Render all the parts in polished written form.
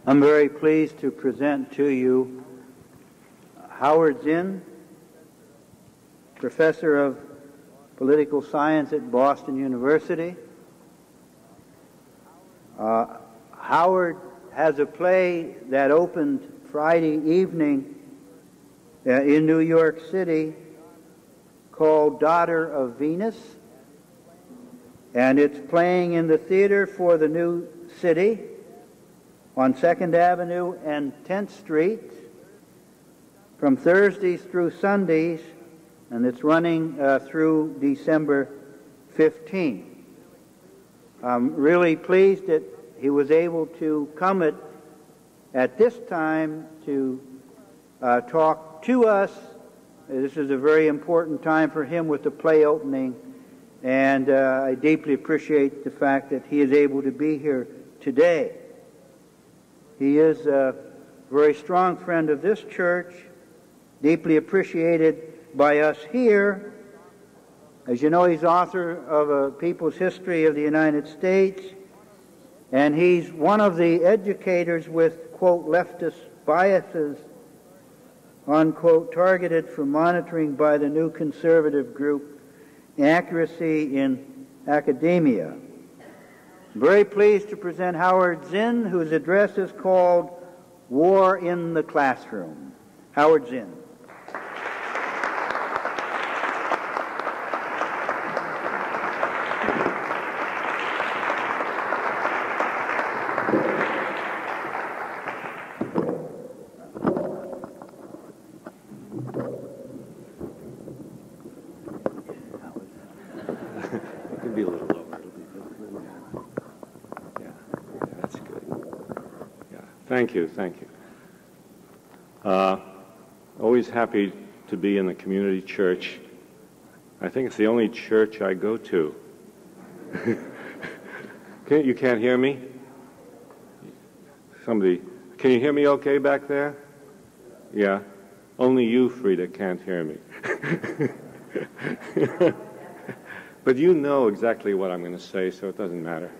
I'm very pleased to present to you Howard Zinn, Professor of Political Science at Boston University. Howard has a play that opened Friday evening in New York City called Daughter of Venus, and it's playing in the Theater for the New City on 2nd Avenue and 10th Street from Thursdays through Sundays, and it's running through December 15th. I'm really pleased that he was able to come at this time to talk to us. This is a very important time for him with the play opening, and I deeply appreciate the fact that he is able to be here today. He is a very strong friend of this church, deeply appreciated by us here. As you know, he's author of A People's History of the United States, and he's one of the educators with, quote, leftist biases, unquote, targeted for monitoring by the new conservative group, Accuracy in Academia. I'm very pleased to present Howard Zinn, whose address is called War in the Classroom. Howard Zinn. Thank you, thank you. Always happy to be in the community church. I think it's the only church I go to. You can't hear me? Somebody, can you hear me okay back there? Yeah? Only you, Frida, can't hear me. But you know exactly what I'm going to say, so it doesn't matter.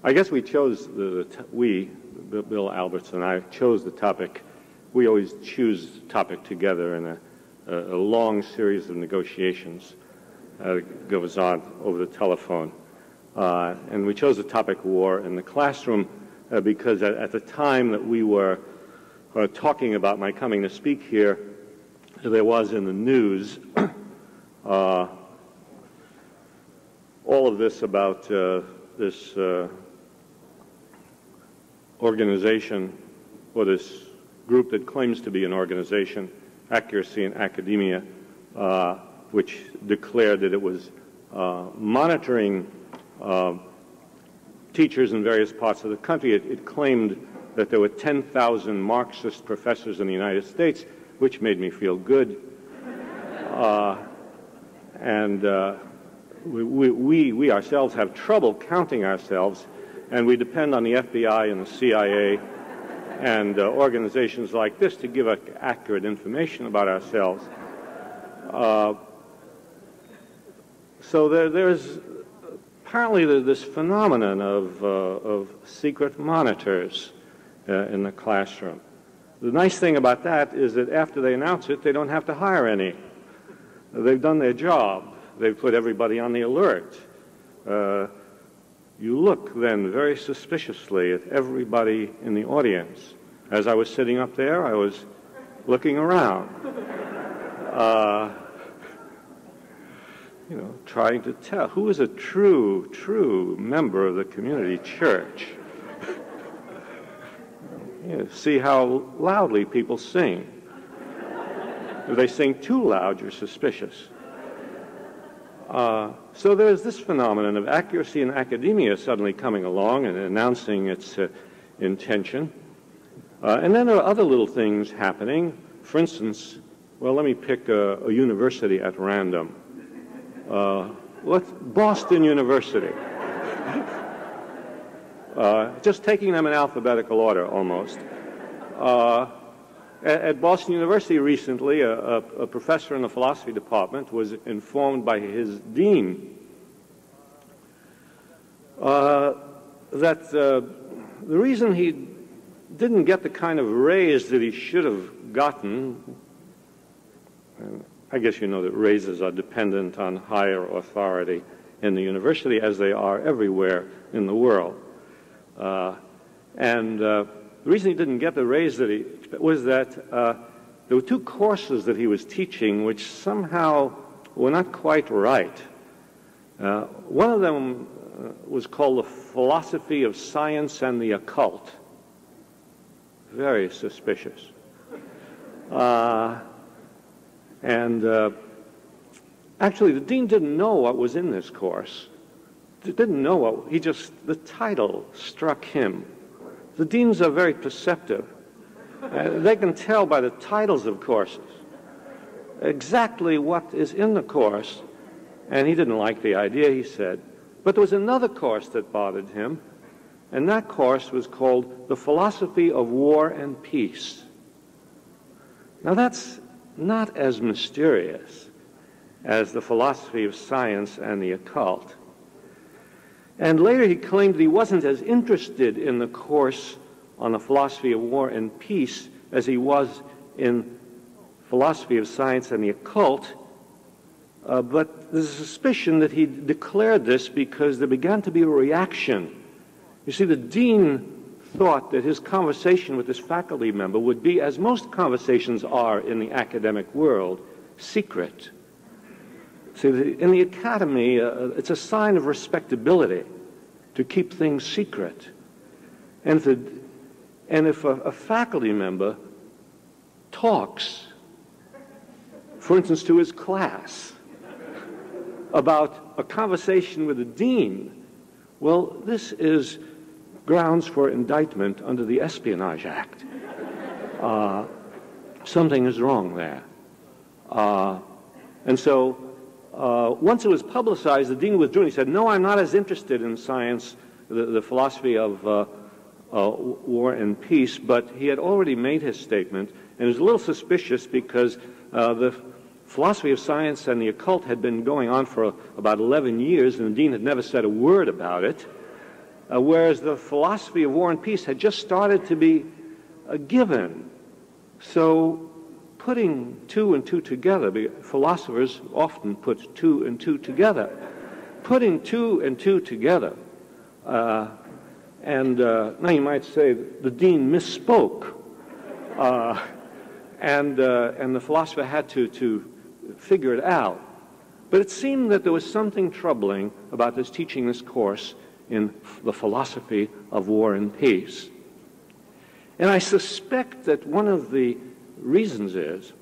I guess we chose, Bill Alberts and I, chose the topic. We always choose the topic together in a long series of negotiations that goes on over the telephone. And we chose the topic war in the classroom because at the time that we were talking about my coming to speak here, there was in the news all of this about this organization, or this group that claims to be an organization, Accuracy in Academia, which declared that it was monitoring teachers in various parts of the country. It claimed that there were 10,000 Marxist professors in the United States, which made me feel good. We ourselves have trouble counting ourselves, and we depend on the FBI and the CIA and organizations like this to give us accurate information about ourselves. So there's apparently this phenomenon of secret monitors in the classroom. The nice thing about that is that after they announce it, they don't have to hire any. They've done their job. They've put everybody on the alert. You look then very suspiciously at everybody in the audience. As I was sitting up there, I was looking around, trying to tell who is a true member of the community church. See how loudly people sing. If they sing too loud, you're suspicious. So there's this phenomenon of Accuracy in Academia suddenly coming along and announcing its intention. And then there are other little things happening. For instance, well, let me pick a university at random. Boston University. Just taking them in alphabetical order, almost. At Boston University recently, a professor in the philosophy department was informed by his dean that the reason he didn't get the kind of raise that he should have gotten, I guess you know that raises are dependent on higher authority in the university, as they are everywhere in the world. The reason he didn't get the raise that he was that there were two courses that he was teaching which somehow were not quite right. One of them was called the Philosophy of Science and the Occult. Very suspicious. Actually, the dean didn't know what was in this course. He didn't know what, the title struck him. The deans are very perceptive. They can tell by the titles of courses exactly what is in the course, and he didn't like the idea, he said. But there was another course that bothered him, and that course was called The Philosophy of War and Peace. Now that's not as mysterious as the Philosophy of Science and the Occult. And later he claimed that he wasn't as interested in the course on the Philosophy of War and Peace as he was in Philosophy of Science and the Occult, but there's a suspicion that he declared this because there began to be a reaction. You see, the dean thought that his conversation with this faculty member would be, as most conversations are in the academic world, secret. See, in the academy, it's a sign of respectability to keep things secret. And if a faculty member talks, for instance, to his class about a conversation with the dean, well, this is grounds for indictment under the Espionage Act. Something is wrong there. And so once it was publicized, the dean withdrew and he said, no, I'm not as interested in science, the philosophy of war and peace, but he had already made his statement, and it was a little suspicious because the philosophy of science and the occult had been going on for about 11 years, and the dean had never said a word about it, whereas the philosophy of war and peace had just started to be a given. So putting two and two together, philosophers often put two and two together. Putting two and two together, now you might say the dean misspoke, and the philosopher had to figure it out. But it seemed that there was something troubling about this teaching this course in the philosophy of war and peace. And I suspect that one of the reasons is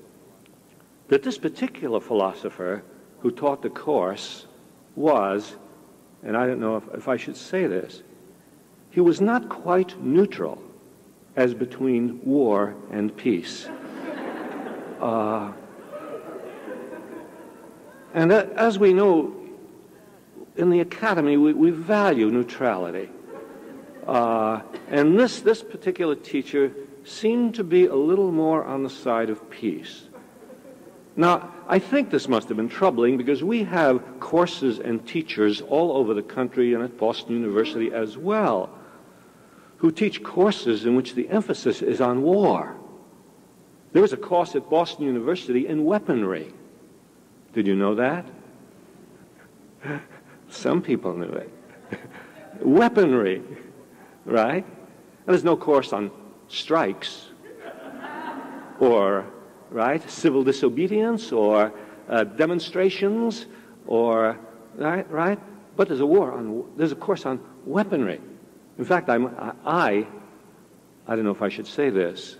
that this particular philosopher who taught the course was, and I don't know if I should say this, he was not quite neutral as between war and peace. And as we know, in the academy, we value neutrality. And this particular teacher seemed to be a little more on the side of peace. Now, I think this must have been troubling because we have courses and teachers all over the country and at Boston University as well who teach courses in which the emphasis is on war. There was a course at Boston University in weaponry. Did you know that? Some people knew it. Weaponry, right? And there's no course on strikes or, right, civil disobedience or demonstrations or, right? But there's a course on weaponry. In fact, I don't know if I should say this.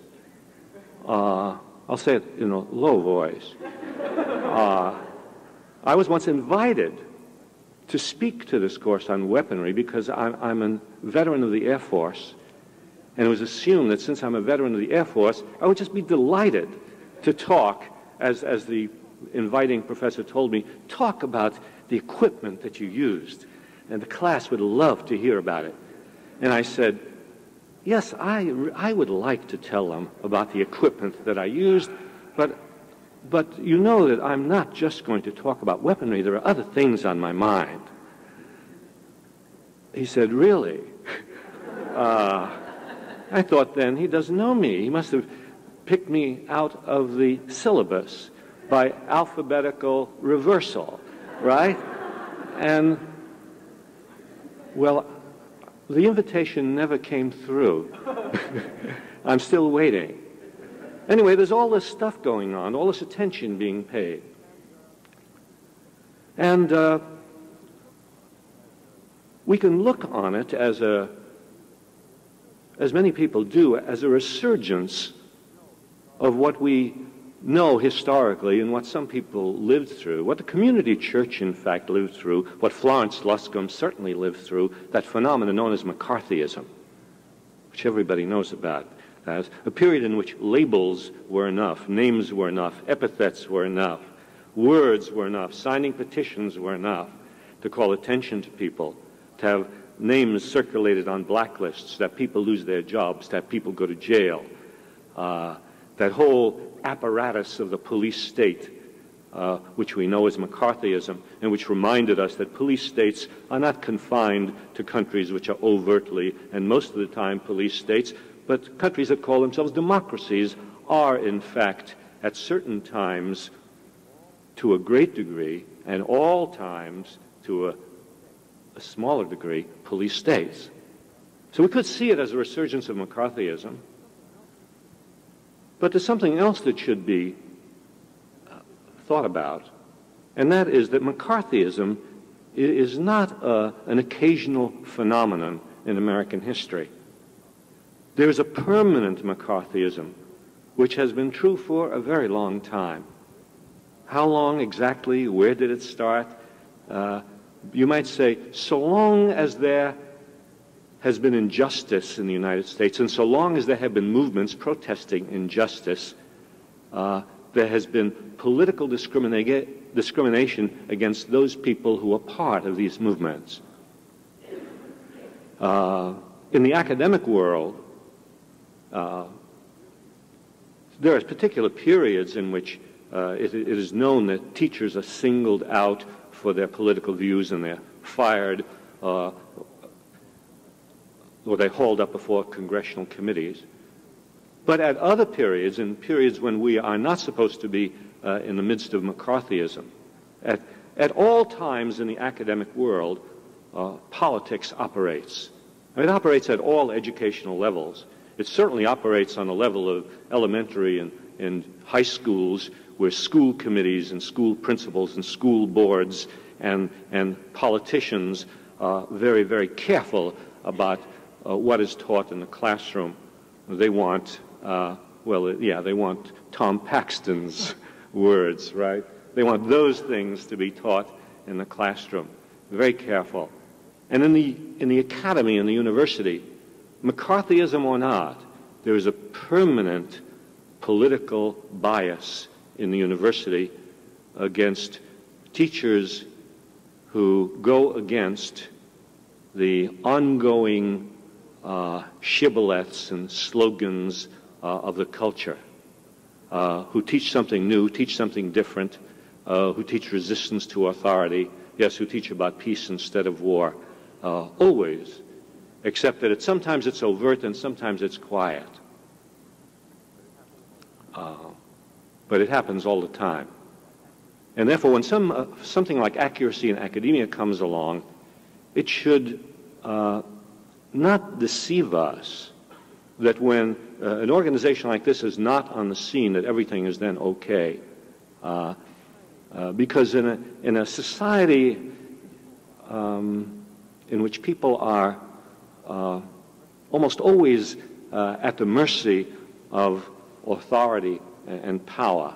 I'll say it in a low voice. I was once invited to speak to this course on weaponry because I'm a veteran of the Air Force, and it was assumed that since I'm a veteran of the Air Force, I would just be delighted to talk, as the inviting professor told me, talk about the equipment that you used, and the class would love to hear about it. And I said, yes, I would like to tell them about the equipment that I used, but you know that I'm not just going to talk about weaponry. There are other things on my mind. He said, really? I thought then he doesn't know me. He must have picked me out of the syllabus by alphabetical reversal, right? And, well, the invitation never came through. I'm still waiting. Anyway, there's all this stuff going on, all this attention being paid. And we can look on it as many people do, as a resurgence of what we know historically and what some people lived through, what the community church, in fact, lived through, what Florence Luscombe certainly lived through, that phenomenon known as McCarthyism, which everybody knows about, as a period in which labels were enough, names were enough, epithets were enough, words were enough, signing petitions were enough to call attention to people, to have names circulated on blacklists, that people lose their jobs, that people go to jail. That whole apparatus of the police state, which we know as McCarthyism, and which reminded us that police states are not confined to countries which are overtly, and most of the time, police states, but countries that call themselves democracies are, in fact, at certain times, to a great degree, and all times, to a smaller degree, police states. So we could see it as a resurgence of McCarthyism. But there's something else that should be thought about, and that is that McCarthyism is not an occasional phenomenon in American history. There is a permanent McCarthyism, which has been true for a very long time. How long exactly? Where did it start? You might say, so long as there has been injustice in the United States, and so long as there have been movements protesting injustice, there has been political discrimination against those people who are part of these movements. In the academic world, there are particular periods in which it is known that teachers are singled out for their political views and they're fired or they're hauled up before congressional committees. But at other periods, in periods when we are not supposed to be in the midst of McCarthyism, at all times in the academic world, politics operates. It operates at all educational levels. It certainly operates on the level of elementary and high schools, where school committees and school principals and school boards and politicians are very, very careful about what is taught in the classroom. They want, they want Tom Paxton's words, right? They want those things to be taught in the classroom. Very careful. And in the academy, in the university, McCarthyism or not, there is a permanent political bias in the university against teachers who go against the ongoing shibboleths and slogans of the culture, who teach something new, teach something different, who teach resistance to authority, yes, who teach about peace instead of war, always, except that sometimes it's overt and sometimes it's quiet. But it happens all the time. And therefore, when something like accuracy in academia comes along, it should not deceive us that when an organization like this is not on the scene, that everything is then okay. Because in a society in which people are almost always at the mercy of authority and power,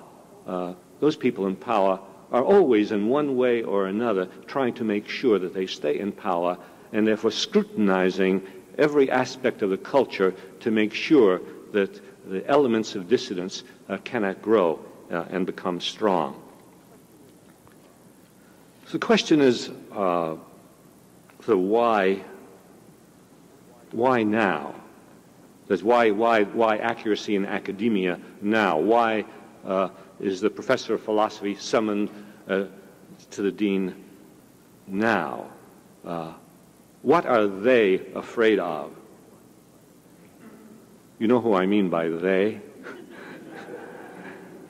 those people in power are always in one way or another trying to make sure that they stay in power, and therefore scrutinizing every aspect of the culture to make sure that the elements of dissidence cannot grow and become strong. So the question is, why now? That's why accuracy in academia now? Why is the professor of philosophy summoned to the dean now? What are they afraid of? You know who I mean by they?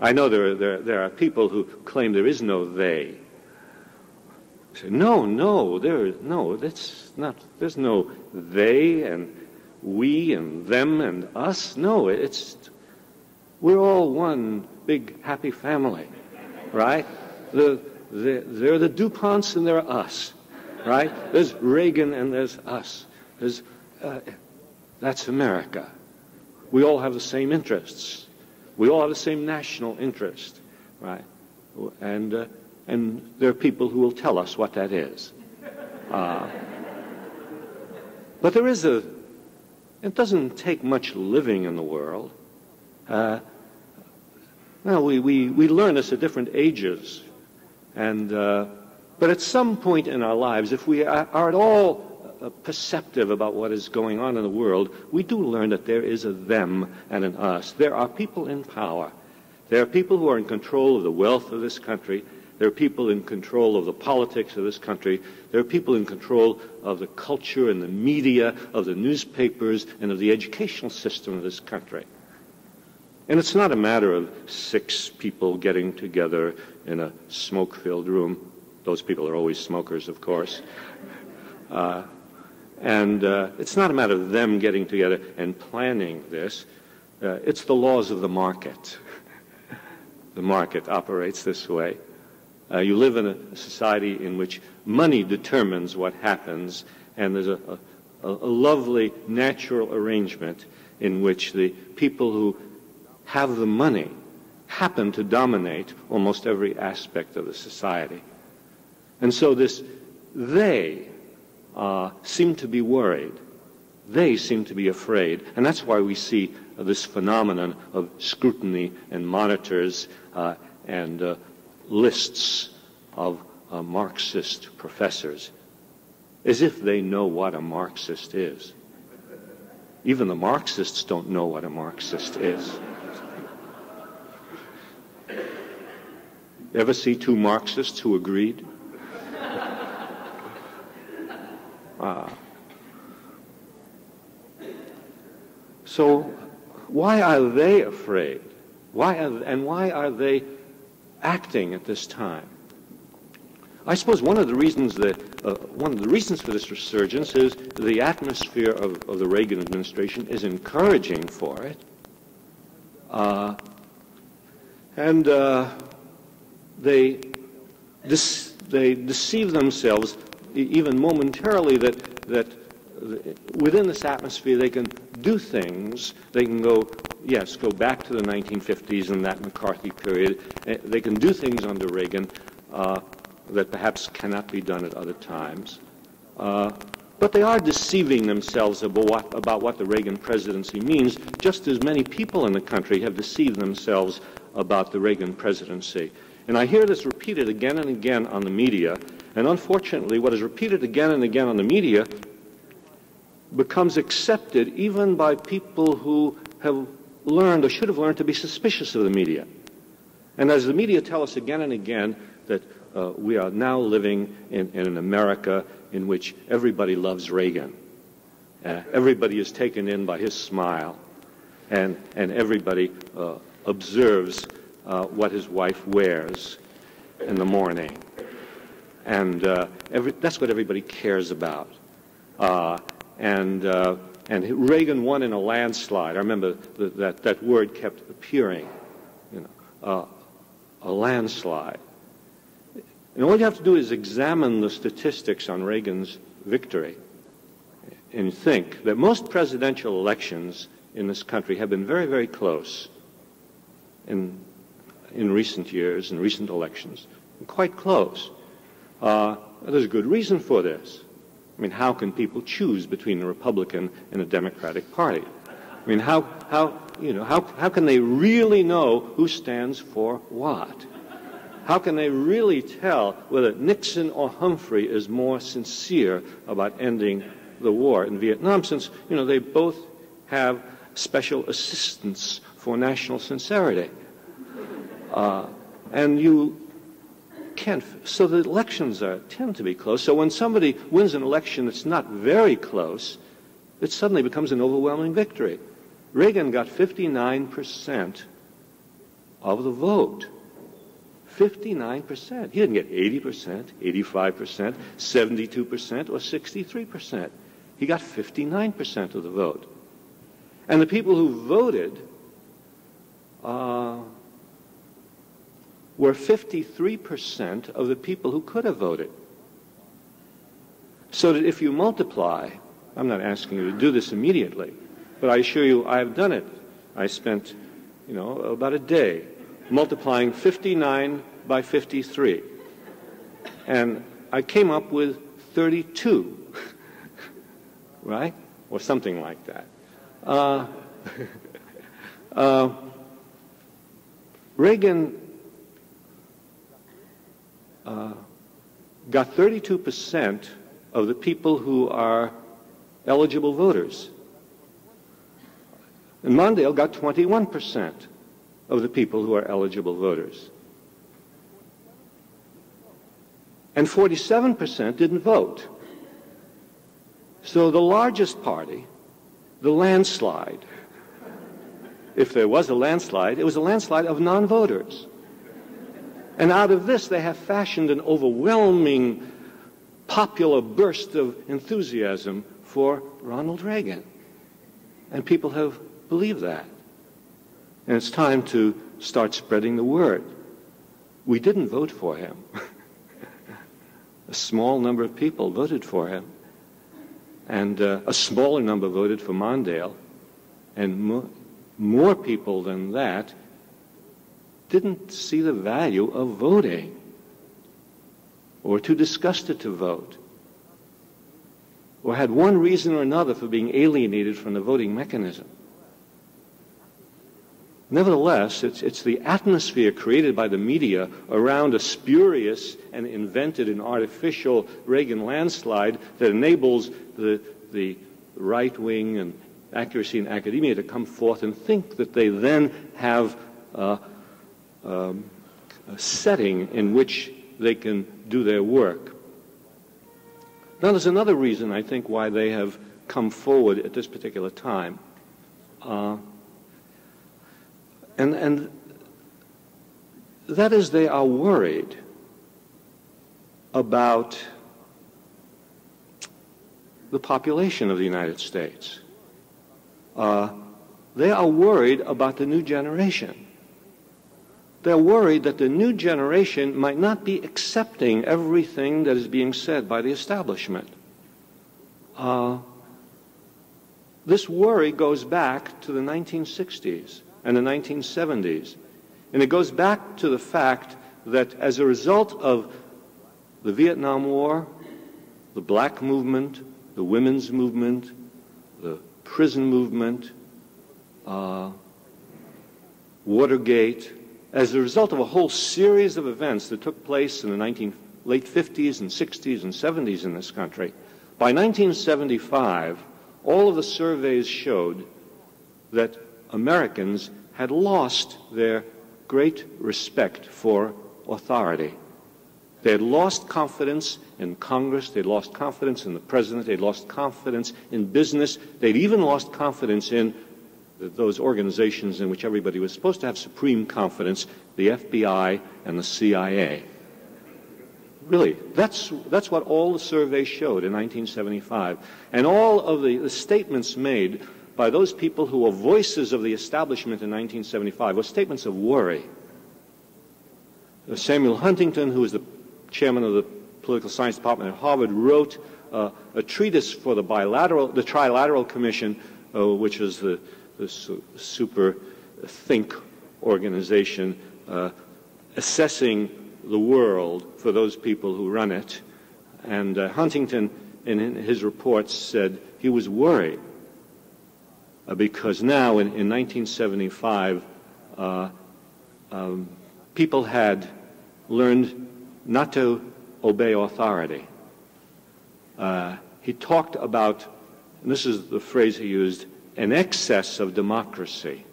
I know there are people who claim there is no they. Say, no, that's not. There's no they and we and them and us. No, we're all one big happy family, right? They're the DuPonts and they're us, right? There's Reagan and there's us. That's America. We all have the same interests. We all have the same national interest, right? And there are people who will tell us what that is. But it doesn't take much living in the world. We learn this at different ages. But at some point in our lives, if we are at all perceptive about what is going on in the world, we do learn that there is a them and an us. There are people in power. There are people who are in control of the wealth of this country. There are people in control of the politics of this country. There are people in control of the culture and the media, of the newspapers, and of the educational system of this country. And it's not a matter of 6 people getting together in a smoke-filled room. Those people are always smokers, of course. It's not a matter of them getting together and planning this. It's the laws of the market. The market operates this way. You live in a society in which money determines what happens, and there's a lovely natural arrangement in which the people who have the money happen to dominate almost every aspect of the society. And so they seem to be worried. They seem to be afraid. And that's why we see this phenomenon of scrutiny and monitors and lists of Marxist professors, as if they know what a Marxist is. Even the Marxists don't know what a Marxist is. Ever see 2 Marxists who agreed? So why are they afraid? Why are they acting at this time? I suppose one of the reasons for this resurgence is the atmosphere of the Reagan administration is encouraging for it, they deceive themselves even momentarily that within this atmosphere they can do things. They can go back to the 1950s and that McCarthy period. They can do things under Reagan that perhaps cannot be done at other times. But they are deceiving themselves about what the Reagan presidency means, just as many people in the country have deceived themselves about the Reagan presidency. And I hear this repeated again and again on the media, and unfortunately what is repeated again and again on the media becomes accepted even by people who have learned or should have learned to be suspicious of the media. And as the media tell us again and again that we are now living in an America in which everybody loves Reagan. Everybody is taken in by his smile, and everybody observes what his wife wears in the morning. And that's what everybody cares about. And Reagan won in a landslide. I remember that word kept appearing, a landslide. And all you have to do is examine the statistics on Reagan's victory and think that most presidential elections in this country have been very, very close in recent years, in recent elections, quite close. There's a good reason for this. I mean, how can people choose between a Republican and a Democratic Party? I mean, how can they really know who stands for what? How can they really tell whether Nixon or Humphrey is more sincere about ending the war in Vietnam, since, they both have special assistants for national sincerity? And you can't, so the elections tend to be close. So when somebody wins an election that's not very close, it suddenly becomes an overwhelming victory. Reagan got 59% of the vote. 59%. He didn't get 80%, 85%, 72%, or 63%. He got 59% of the vote. And the people who voted were 53% of the people who could have voted. So that if you multiply, I'm not asking you to do this immediately, but I assure you I have done it. I spent, about a day multiplying 59 by 53. And I came up with 32, right? Or something like that. Reagan got 32% of the people who are eligible voters. And Mondale got 21% of the people who are eligible voters. And 47% didn't vote. So the largest party, the landslide, if there was a landslide, it was a landslide of non-voters. And out of this, they have fashioned an overwhelming popular burst of enthusiasm for Ronald Reagan. And people have believed that. And it's time to start spreading the word. We didn't vote for him. A small number of people voted for him. And a smaller number voted for Mondale. And more people than that didn't see the value of voting, or too disgusted to vote, or had one reason or another for being alienated from the voting mechanism. Nevertheless, it's the atmosphere created by the media around a spurious and invented and artificial Reagan landslide that enables the right wing and accuracy in academia to come forth and think that they then have a setting in which they can do their work. Now, there's another reason, I think, why they have come forward at this particular time. And that is, they are worried about the population of the United States. They are worried about the new generation. They're worried that the new generation might not be accepting everything that is being said by the establishment. This worry goes back to the 1960s and the 1970s. And it goes back to the fact that as a result of the Vietnam War, the black movement, the women's movement, the prison movement, Watergate, as a result of a whole series of events that took place in the late 50s and 60s and 70s in this country, by 1975, all of the surveys showed that Americans had lost their great respect for authority. They had lost confidence in Congress, they'd lost confidence in the president, they'd lost confidence in business, they'd even lost confidence in those organizations in which everybody was supposed to have supreme confidence, the FBI and the CIA. Really, that's what all the surveys showed in 1975. And all of the statements made by those people who were voices of the establishment in 1975 were statements of worry. Samuel Huntington, who was the chairman of the political science department at Harvard, wrote a treatise for the Trilateral Commission, which is the super think organization assessing the world for those people who run it. And Huntington, in his reports, said he was worried because now, in 1975, people had learned not to obey authority. He talked about, and this is the phrase he used, an excess of democracy,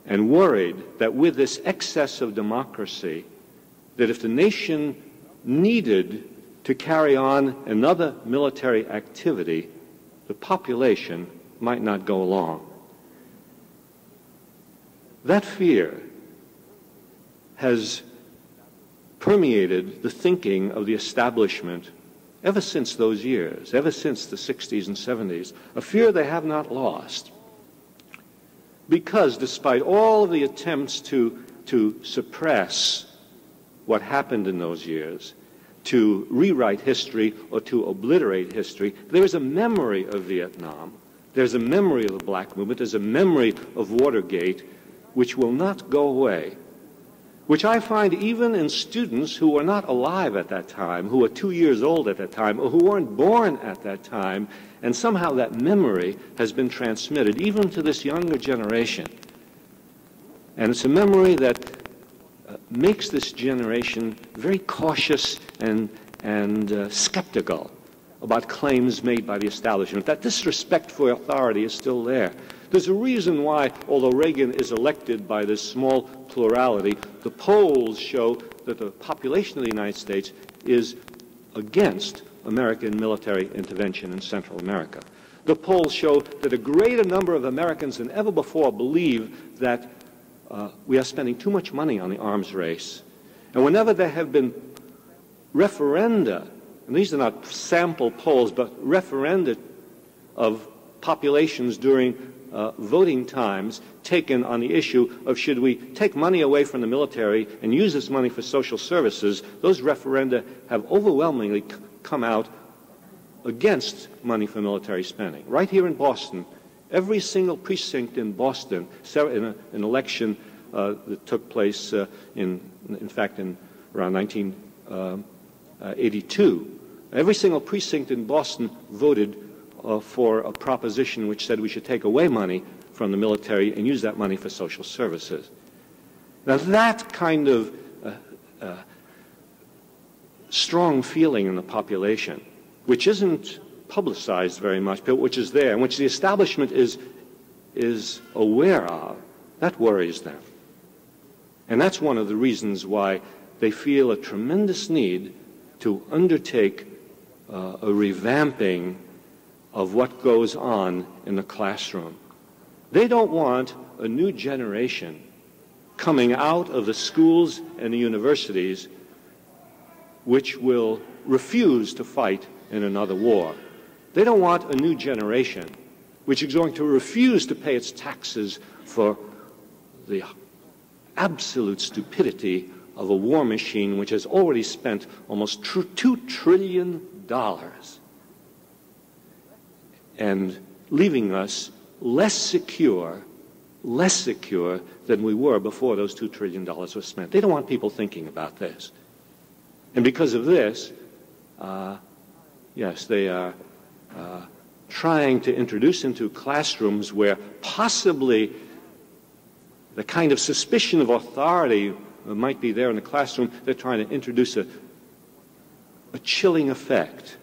and worried that with this excess of democracy, that if the nation needed to carry on another military activity, the population might not go along. That fear has permeated the thinking of the establishment ever since those years, ever since the 60s and 70s, a fear they have not lost. Because despite all of the attempts to suppress what happened in those years, to rewrite history or to obliterate history, there is a memory of Vietnam. There's a memory of the black movement. There's a memory of Watergate, which will not go away, which I find even in students who were not alive at that time, who were 2 years old at that time, or who weren't born at that time, and somehow that memory has been transmitted even to this younger generation. And it's a memory that makes this generation very cautious and skeptical about claims made by the establishment. That disrespect for authority is still there. There's a reason why, although Reagan is elected by this small plurality, the polls show that the population of the United States is against American military intervention in Central America. The polls show that a greater number of Americans than ever before believe that we are spending too much money on the arms race. And whenever there have been referenda, and these are not sample polls, but referenda of populations during voting times taken on the issue of should we take money away from the military and use this money for social services, those referenda have overwhelmingly come out against money for military spending. Right here in Boston, every single precinct in Boston, in an election that took place in fact, in around 1982, every single precinct in Boston voted for a proposition which said we should take away money from the military and use that money for social services. Now that kind of strong feeling in the population, which isn't publicized very much, but which is there, and which the establishment is aware of, that worries them. And that's one of the reasons why they feel a tremendous need to undertake a revamping of what goes on in the classroom. They don't want a new generation coming out of the schools and the universities which will refuse to fight in another war. They don't want a new generation which is going to refuse to pay its taxes for the absolute stupidity of a war machine which has already spent almost $2 trillion and leaving us less secure than we were before those $2 trillion were spent. They don't want people thinking about this. And because of this, yes, they are trying to introduce into classrooms where possibly the kind of suspicion of authority might be there in the classroom, they're trying to introduce a chilling effect.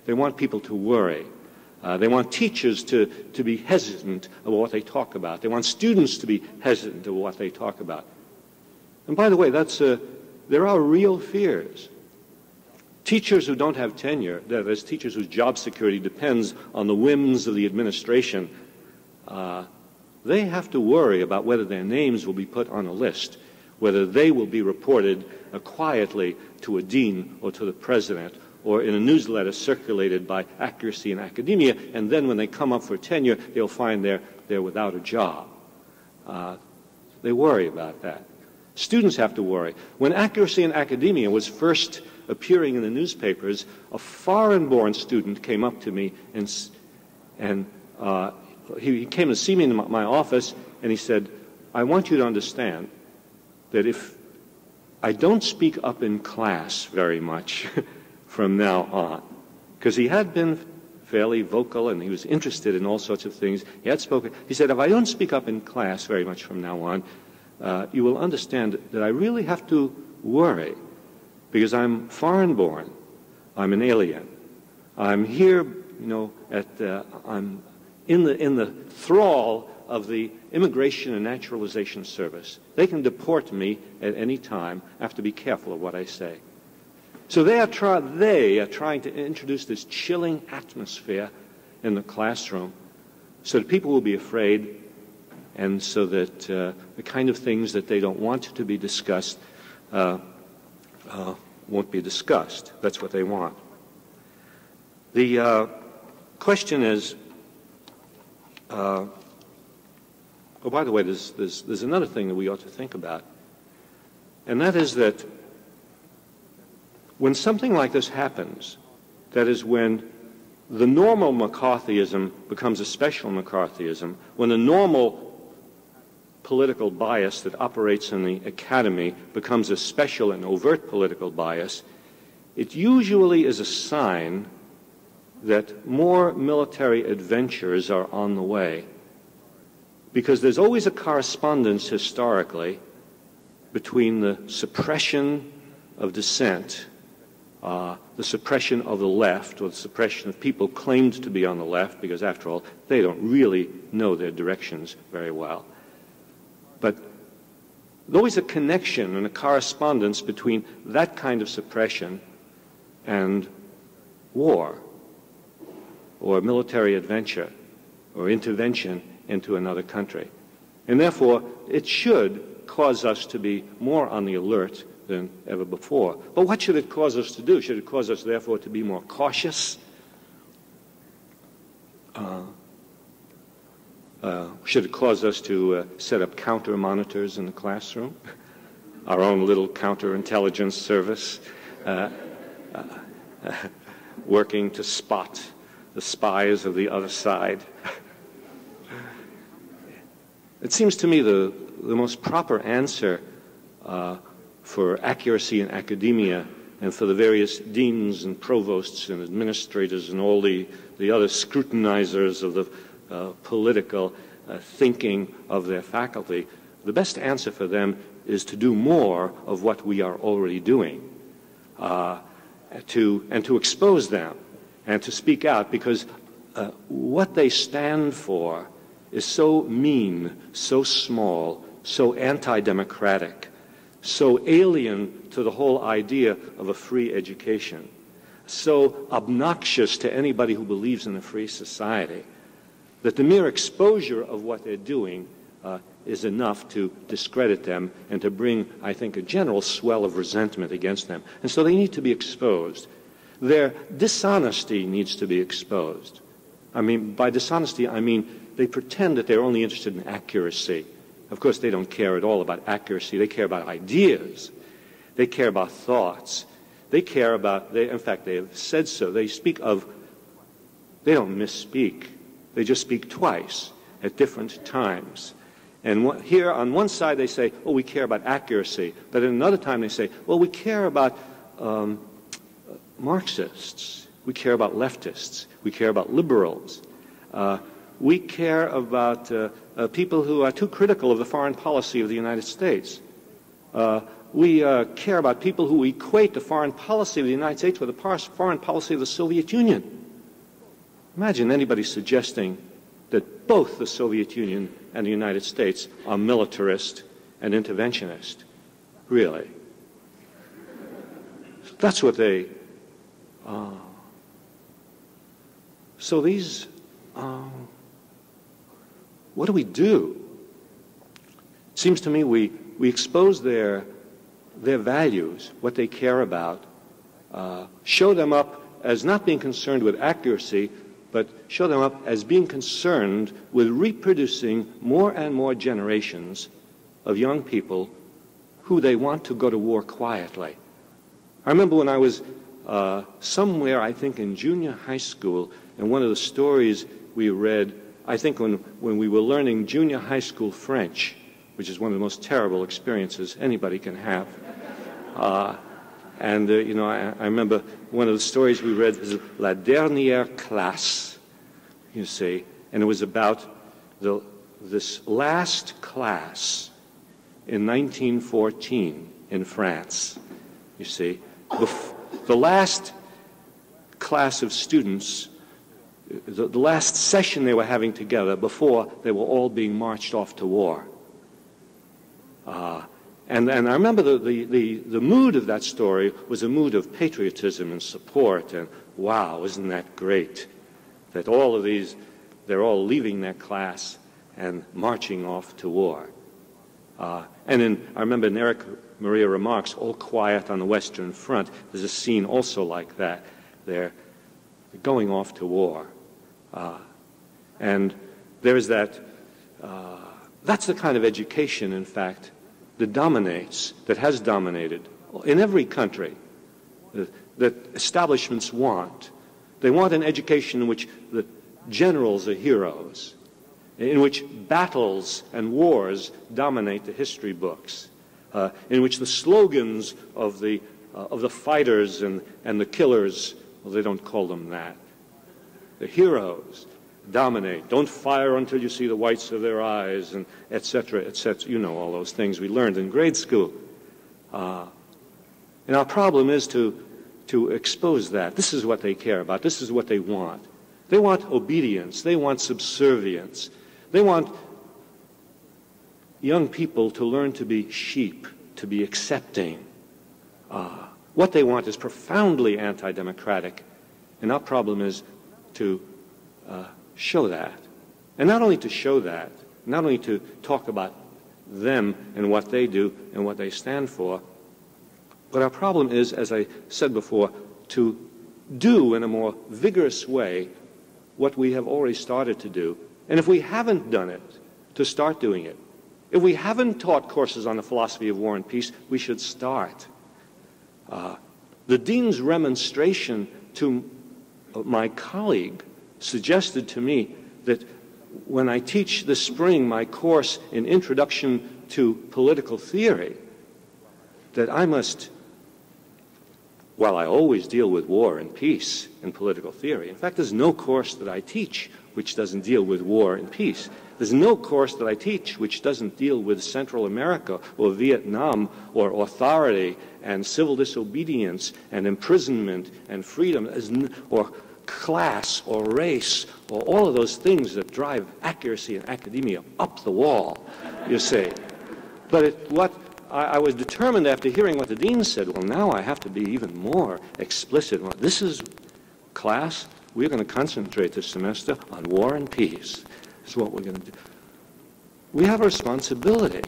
They want people to worry. They want teachers to be hesitant about what they talk about. They want students to be hesitant about what they talk about. And by the way, there are real fears. Teachers who don't have tenure, that is, teachers whose job security depends on the whims of the administration, they have to worry about whether their names will be put on a list, whether they will be reported quietly to a dean or to the president, or in a newsletter circulated by Accuracy in Academia, and then when they come up for tenure, they'll find they're without a job. They worry about that. Students have to worry. When Accuracy in Academia was first appearing in the newspapers, a foreign-born student came up to me and he came to see me in my office, and he said, I want you to understand that if I don't speak up in class very much from now on, because he had been fairly vocal and he was interested in all sorts of things. He had spoken. He said, if I don't speak up in class very much from now on, you will understand that I really have to worry, because I'm foreign-born. I'm an alien. I'm here, I'm in the thrall of the Immigration and Naturalization Service. They can deport me at any time. I have to be careful of what I say. So they are trying to introduce this chilling atmosphere in the classroom so that people will be afraid, and so that the kind of things that they don't want to be discussed won't be discussed. That's what they want. The question is, oh, by the way, there's another thing that we ought to think about, and that is that when something like this happens, that is when the normal McCarthyism becomes a special McCarthyism, when the normal political bias that operates in the academy becomes a special and overt political bias, it usually is a sign that more military adventures are on the way. Because there's always a correspondence historically between the suppression of dissent, the suppression of the left, or the suppression of people claimed to be on the left, because after all, they don't really know their directions very well. But there's always a connection and a correspondence between that kind of suppression and war, or military adventure, or intervention into another country. And therefore, it should cause us to be more on the alert than ever before. But what should it cause us to do? Should it cause us, therefore, to be more cautious? Should it cause us to set up counter monitors in the classroom? Our own little counterintelligence service working to spot the spies of the other side. It seems to me the most proper answer for accuracy in academia, and for the various deans and provosts and administrators and all the other scrutinizers of the political thinking of their faculty, the best answer for them is to do more of what we are already doing, and to expose them and to speak out, because what they stand for is so mean, so small, so anti-democratic, so alien to the whole idea of a free education, so obnoxious to anybody who believes in a free society, that the mere exposure of what they're doing is enough to discredit them and to bring, I think, a general swell of resentment against them. And so they need to be exposed. Their dishonesty needs to be exposed. I mean, by dishonesty, I mean they pretend that they're only interested in accuracy. Of course, they don't care at all about accuracy. They care about ideas. They care about thoughts. They care about, in fact, they have said so. They don't misspeak. They just speak twice at different times. And here on one side they say, oh, we care about accuracy. But at another time they say, well, we care about Marxists. We care about leftists. We care about liberals. We care about people who are too critical of the foreign policy of the United States. We care about people who equate the foreign policy of the United States with the foreign policy of the Soviet Union. Imagine anybody suggesting that both the Soviet Union and the United States are militarist and interventionist. Really. That's what they... So these... what do we do? It seems to me we expose their values, what they care about, show them up as not being concerned with accuracy, but show them up as being concerned with reproducing more and more generations of young people who they want to go to war quietly. I remember when I was somewhere, I think in junior high school, and one of the stories we read, I think when we were learning junior high school French, which is one of the most terrible experiences anybody can have. You know, I remember one of the stories we read was La Dernière Classe, you see, and it was about this last class in 1914 in France, you see. The last class of students the last session they were having together before they were all being marched off to war. And I remember the mood of that story was a mood of patriotism and support, and wow, isn't that great that all of these, they're all leaving their class and marching off to war. And I remember in Eric Maria Remarque's All Quiet on the Western Front, there's a scene also like that. They're going off to war. And there's that, that's the kind of education, in fact, that dominates, that has dominated in every country, that establishments want. They want an education in which the generals are heroes, in which battles and wars dominate the history books, in which the slogans of the fighters and the killers, well, they don't call them that, the heroes dominate. Don't fire until you see the whites of their eyes, and et cetera, et cetera. You know all those things we learned in grade school. And our problem is to expose that. This is what they care about. This is what they want. They want obedience. They want subservience. They want young people to learn to be sheep, to be accepting. What they want is profoundly anti-democratic. And our problem is to show that. And not only to show that, not only to talk about them and what they do and what they stand for, but our problem is, as I said before, to do in a more vigorous way what we have already started to do. And if we haven't done it, to start doing it. If we haven't taught courses on the philosophy of war and peace, we should start. The dean's remonstration to my colleague suggested to me that when I teach this spring my course in Introduction to Political Theory, that I must, while I always deal with war and peace in political theory, in fact, there's no course that I teach which doesn't deal with war and peace. There's no course that I teach which doesn't deal with Central America or Vietnam or authority and civil disobedience and imprisonment and freedom or class or race or all of those things that drive accuracy in academia up the wall, you see. But I was determined after hearing what the dean said, well, now I have to be even more explicit. This is, class, we're going to concentrate this semester on war and peace. This is what we're going to do. We have a responsibility.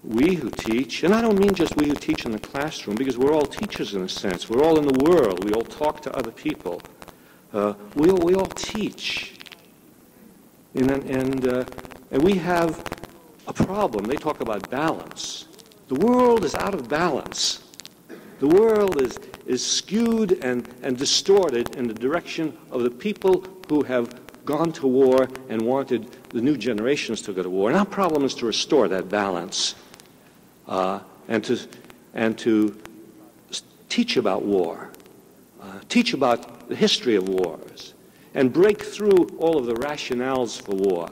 We who teach, and I don't mean just we who teach in the classroom, because we're all teachers in a sense. We're all in the world. We all talk to other people. We all teach. And we have a problem. They talk about balance. The world is out of balance. The world is skewed and distorted in the direction of the people who have gone to war and wanted the new generations to go to war. And our problem is to restore that balance and to teach about war, teach about the history of wars, and break through all of the rationales for war,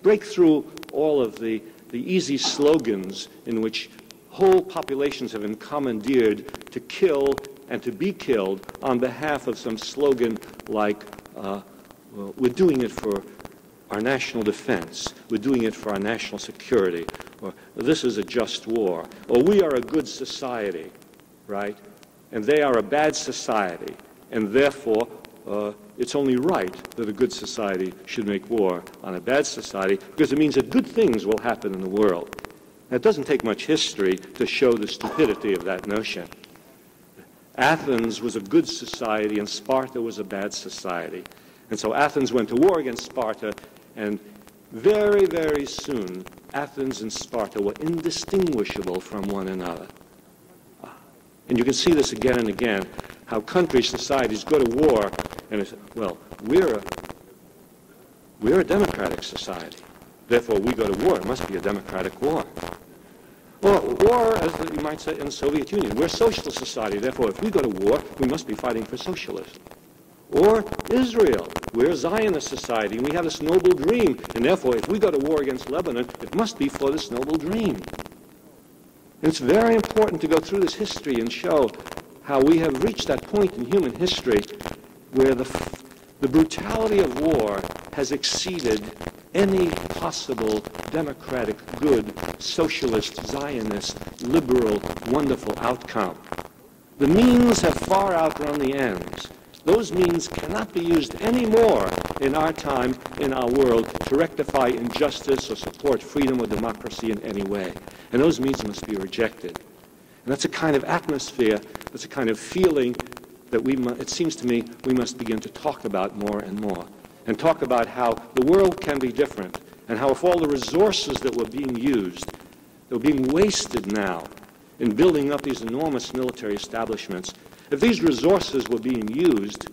break through all of the easy slogans in which whole populations have been commandeered to kill and to be killed on behalf of some slogan like, we're doing it for our national defense, we're doing it for our national security, or this is a just war, or we are a good society, right? And they are a bad society, and therefore it's only right that a good society should make war on a bad society, because it means that good things will happen in the world. Now, it doesn't take much history to show the stupidity of that notion. Athens was a good society and Sparta was a bad society. And so Athens went to war against Sparta, and very, very soon Athens and Sparta were indistinguishable from one another. And you can see this again and again, how countries, societies go to war, and it's, well, we're a democratic society. Therefore, we go to war. It must be a democratic war. Or, as you might say, in the Soviet Union, we're a socialist society. Therefore, if we go to war, we must be fighting for socialism. Or Israel, we're a Zionist society, and we have this noble dream. And therefore, if we go to war against Lebanon, it must be for this noble dream. And it's very important to go through this history and show how we have reached that point in human history where The brutality of war has exceeded any possible democratic, good, socialist, Zionist, liberal, wonderful outcome. The means have far outrun the ends. Those means cannot be used anymore in our time, in our world, to rectify injustice or support freedom or democracy in any way. And those means must be rejected. And that's a kind of atmosphere, that's a kind of feeling that it seems to me, we must begin to talk about more and more. And talk about how the world can be different, and how if all the resources that were being used, that were being wasted now in building up these enormous military establishments, if these resources were being used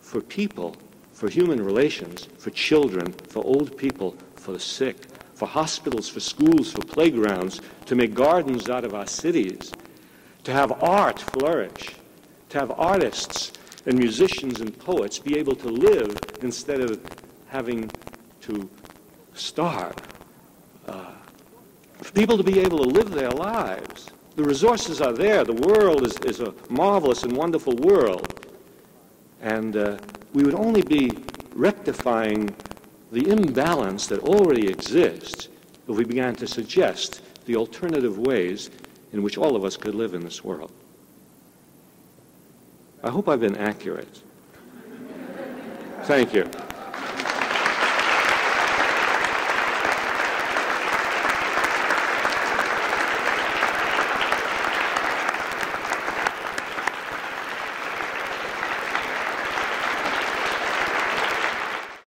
for people, for human relations, for children, for old people, for the sick, for hospitals, for schools, for playgrounds, to make gardens out of our cities, to have art flourish, to have artists and musicians and poets be able to live instead of having to starve. For people to be able to live their lives. The resources are there. The world is a marvelous and wonderful world. And we would only be rectifying the imbalance that already exists if we began to suggest the alternative ways in which all of us could live in this world. I hope I've been accurate. Thank you.